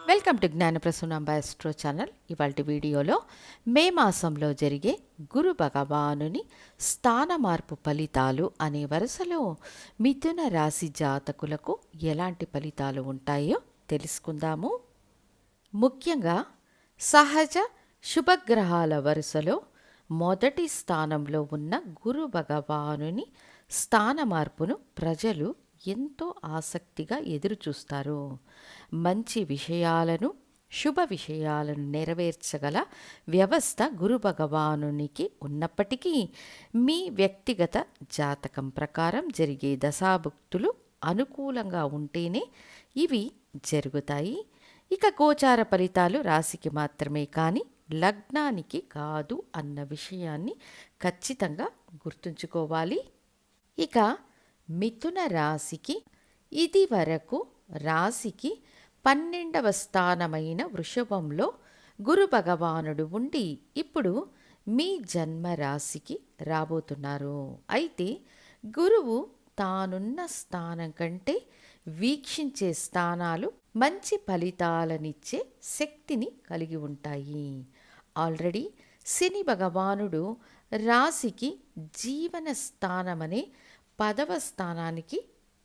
Welcome to Gnanaprasunamba astro channel. ఇవాళ వీడియోలో మే మాసంలో జరిగే గురు భగవానుని స్థాన మార్పు ఫలితాలు అనే వరుసలో మిథున రాశి జాతకులకు ఎలాంటి ఫలితాలు ఉంటాయో తెలుసుకుందాము. ముఖ్యంగా సహజ శుభగ్రహాల వరుసలో మొదటి స్థానంలో ఉన్న గురు భగవానుని స్థాన మార్పును ప్రజలు ఎంతో ఆసక్తిగా ఎదురుచూస్తారు. మంచి విషయాలను, శుభ విషయాలను నెరవేర్చగల వ్యవస్థ గురు భగవానునికి ఉన్నప్పటికీ మీ వ్యక్తిగత జాతకం ప్రకారం జరిగే దశాభుక్తులు అనుకూలంగా ఉంటేనే ఇవి జరుగుతాయి. ఇక గోచార ఫలితాలు రాశికి మాత్రమే కానీ లగ్నానికి కాదు అన్న విషయాన్ని ఖచ్చితంగా గుర్తుంచుకోవాలి. ఇక మిథున రాశికి ఇది వరకు రాశికి 12వ స్థానమైన వృషభంలో గురు భగవానుడు ఉండి ఇప్పుడు మీ జన్మ రాశికి రాబోతున్నారు. అయితే గురువు తానున్న స్థానం కంటే వీక్షించే స్థానాలు మంచి ఫలితాలనిచ్చే శక్తిని కలిగి ఉంటాయి. ఆల్రెడీ శని భగవానుడు రాశికి జీవన స్థానమనే 10వ స్థానానికి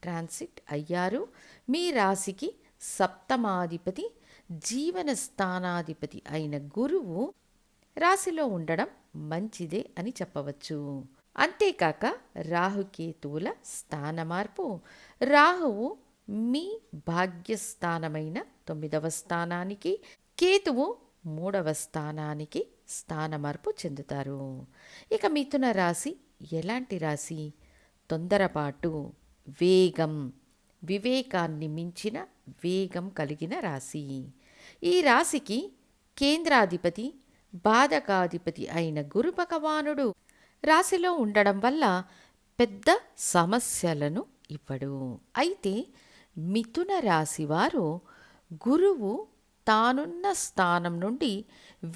ట్రాన్సిట్ అయ్యారు. మీ రాశికి సప్తమాధిపతి, జీవన స్థానాధిపతి అయిన గురువు రాశిలో ఉండడం మంచిదే అని చెప్పవచ్చు. అంతేకాక రాహుకేతువుల స్థాన మార్పు, రాహువు మీ భాగ్యస్థానమైన 9వ స్థానానికి, కేతువు 3వ స్థానానికి స్థాన మార్పు చెందుతారు. ఇక మిథున రాశి ఎలాంటి రాశి? తొందరపాటు, వేగం, వివేకాన్ని మించిన వేగం కలిగిన రాశి. ఈ రాశికి కేంద్రాధిపతి, బాధకాధిపతి అయిన గురు భగవానుడు రాశిలో ఉండడం వల్ల పెద్ద సమస్యలను ఇవ్వడు. అయితే మిథున రాశి వారు గురువు తానున్న స్థానం నుండి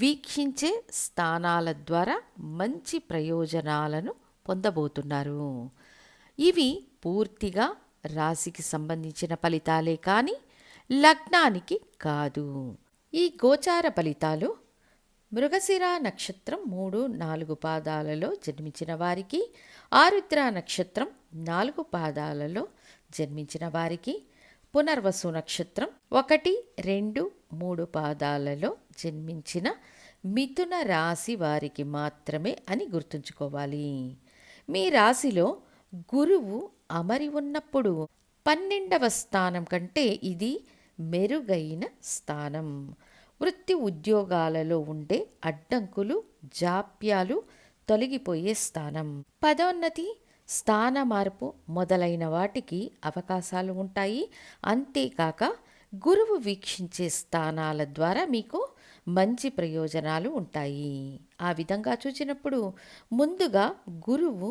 వీక్షించే స్థానాల ద్వారా మంచి ప్రయోజనాలను పొందబోతున్నారు. ఇవి పూర్తిగా రాశికి సంబంధించిన ఫలితాలే కానీ లగ్నానికి కాదు. ఈ గోచార ఫలితాలు మృగశిర నక్షత్రం 3, 4 పాదాలలో జన్మించిన వారికి, ఆరుద్ర నక్షత్రం 4 పాదాలలో జన్మించిన వారికి, పునర్వసు నక్షత్రం 1, 2, 3 పాదాలలో జన్మించిన మిథున రాశి వారికి మాత్రమే అని గుర్తుంచుకోవాలి. మీ రాశిలో గురువు అమరి ఉన్నప్పుడు 12వ స్థానం కంటే ఇది మెరుగైన స్థానం. వృత్తి ఉద్యోగాలలో ఉండే అడ్డంకులు, జాప్యాలు తొలగిపోయే స్థానం. పదోన్నతి, స్థాన మార్పు మొదలైన వాటికి అవకాశాలు ఉంటాయి. అంతేకాక గురువు వీక్షించే స్థానాల ద్వారా మీకు మంచి ప్రయోజనాలు ఉంటాయి. ఆ విధంగా చూసినప్పుడు ముందుగా గురువు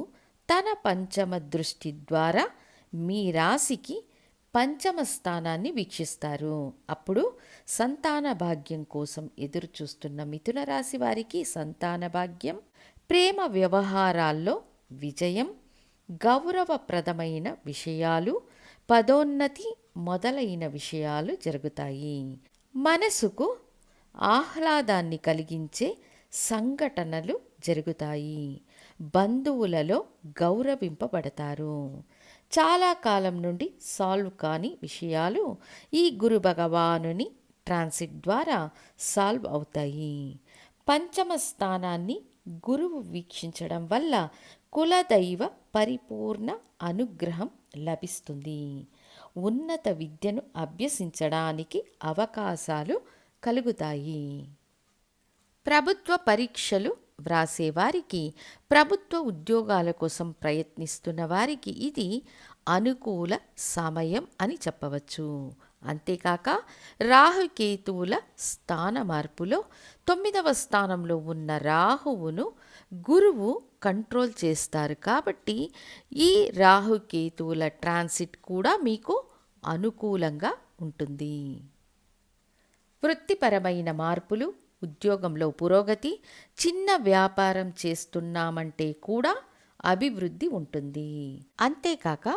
తన పంచమ దృష్టి ద్వారా మీ రాశికి 5వ స్థానాన్ని వీక్షిస్తారు. అప్పుడు సంతాన భాగ్యం కోసం ఎదురు చూస్తున్న మిథున రాశి వారికి సంతాన భాగ్యం, ప్రేమ వ్యవహారాల్లో విజయం, గౌరవప్రదమైన విషయాలు, పదోన్నతి మొదలైన విషయాలు జరుగుతాయి. మనసుకు ఆహ్లాదాన్ని కలిగించే సంఘటనలు జరుగుతాయి. బంధువులలో గౌరవింపబడతారు. చాలా కాలం నుండి సాల్వ్ కాని విషయాలు ఈ గురు భగవానుని ట్రాన్సిట్ ద్వారా సాల్వ్ అవుతాయి. 5వ స్థానాన్ని గురువు వీక్షించడం వల్ల కులదైవ పరిపూర్ణ అనుగ్రహం లభిస్తుంది. ఉన్నత విద్యను అభ్యసించడానికి అవకాశాలు కలుగుతాయి. ప్రభుత్వ పరీక్షలు వ్రాసేవారికి, ప్రభుత్వ ఉద్యోగాల కోసం ప్రయత్నిస్తున్న వారికి ఇది అనుకూల సమయం అని చెప్పవచ్చు. అంతేకాక రాహుకేతువుల స్థాన మార్పులో 9వ స్థానంలో ఉన్న రాహువును గురువు కంట్రోల్ చేస్తారు. కాబట్టి ఈ రాహుకేతువుల ట్రాన్సిట్ కూడా మీకు అనుకూలంగా ఉంటుంది. వృత్తిపరమైన మార్పులు, ఉద్యోగంలో పురోగతి, చిన్న వ్యాపారం చేస్తున్నామంటే కూడా అభివృద్ధి ఉంటుంది. అంతేకాక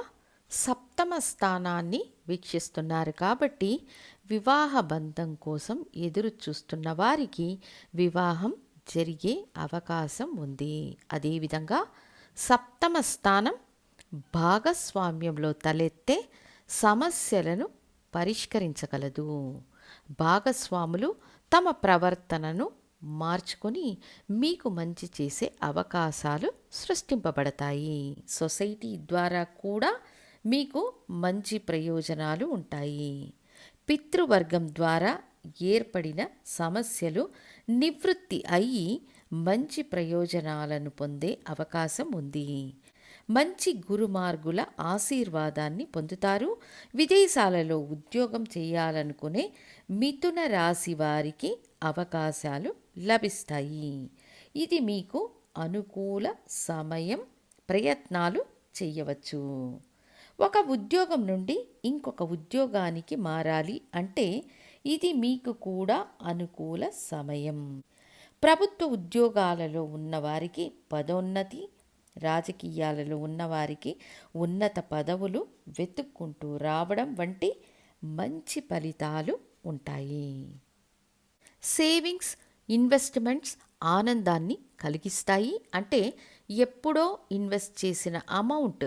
7వ స్థానాన్ని వీక్షిస్తున్నారు కాబట్టి వివాహ బంధం కోసం ఎదురు చూస్తున్న వారికి వివాహం జరిగే అవకాశం ఉంది. అదేవిధంగా సప్తమ స్థానం భాగస్వామ్యంలో తలెత్తే సమస్యలను పరిష్కరించగలదు. భాగస్వాములు తమ ప్రవర్తనను మార్చుకొని మీకు మంచి చేసే అవకాశాలు సృష్టింపబడతాయి. సొసైటీ ద్వారా కూడా మీకు మంచి ప్రయోజనాలు ఉంటాయి. పితృవర్గం ద్వారా ఏర్పడిన సమస్యలు నివృత్తి అయ్యి మంచి ప్రయోజనాలను పొందే అవకాశం ఉంది. మంచి గురుమార్గుల ఆశీర్వాదాన్ని పొందుతారు. విదేశాలలో ఉద్యోగం చేయాలనుకునే మిథున రాశి వారికి అవకాశాలు లభిస్తాయి. ఇది మీకు అనుకూల సమయం. ప్రయత్నాలు చేయవచ్చు. ఒక ఉద్యోగం నుండి ఇంకొక ఉద్యోగానికి మారాలి అంటే ఇది మీకు కూడా అనుకూల సమయం. ప్రభుత్వ ఉద్యోగాలలో ఉన్నవారికి పదోన్నతి, రాజకీయాలలో ఉన్నవారికి ఉన్నత పదవులు వెతుక్కుంటూ రావడం వంటి మంచి ఫలితాలు ఉంటాయి. సేవింగ్స్, ఇన్వెస్ట్మెంట్స్ ఆనందాన్ని కలిగిస్తాయి. అంటే ఎప్పుడో ఇన్వెస్ట్ చేసిన అమౌంట్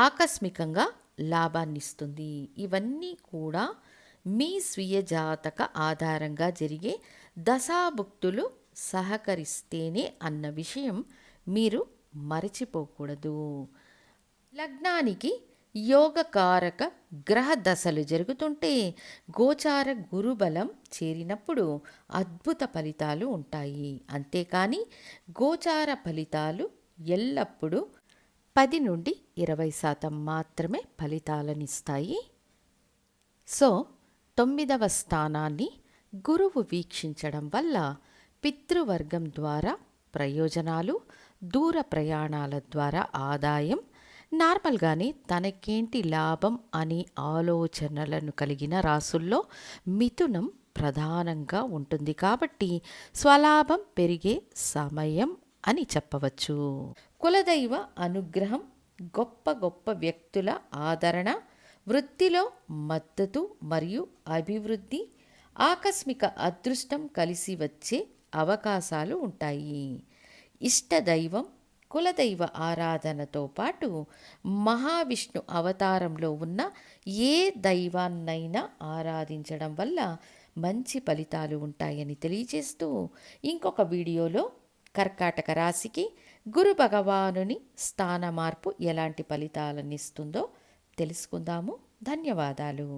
ఆకస్మికంగా లాభాన్ని ఇస్తుంది. ఇవన్నీ కూడా మీ స్వీయ జాతక ఆధారంగా జరిగే దశాభుక్తులు సహకరిస్తేనే అన్న విషయం మీరు మరచిపోకూడదు. లగ్నానికి యోగకారక గ్రహ దశలు జరుగుతుంటే గోచార గురుబలం చేరినప్పుడు అద్భుత ఫలితాలు ఉంటాయి. అంతేకాని గోచార ఫలితాలు ఎల్లప్పుడూ 10 నుండి 20% మాత్రమే ఫలితాలనిస్తాయి. సో 9వ స్థానాన్ని గురువు వీక్షించడం వల్ల పితృవర్గం ద్వారా ప్రయోజనాలు, దూర ప్రయాణాల ద్వారా ఆదాయం, నార్మల్గానే తనకేంటి లాభం అనే ఆలోచనలను కలిగిన రాసుల్లో మిథునం ప్రధానంగా ఉంటుంది. కాబట్టి స్వలాభం పెరిగే సమయం అని చెప్పవచ్చు. కులదైవ అనుగ్రహం, గొప్ప గొప్ప వ్యక్తుల ఆదరణ, వృత్తిలో మద్దతు మరియు అభివృద్ధి, ఆకస్మిక అదృష్టం కలిసి వచ్చే అవకాశాలు ఉంటాయి. ఇష్టదైవం, కులదైవ ఆరాధనతో పాటు మహావిష్ణు అవతారంలో ఉన్న ఏ దైవాన్నైనా ఆరాధించడం వల్ల మంచి ఫలితాలు ఉంటాయని తెలియజేస్తూ ఇంకొక వీడియోలో కర్కాటక రాశికి గురు భగవానుని స్థాన మార్పు ఎలాంటి ఫలితాలను ఇస్తుందో తెలుసుకుందాము. ధన్యవాదాలు.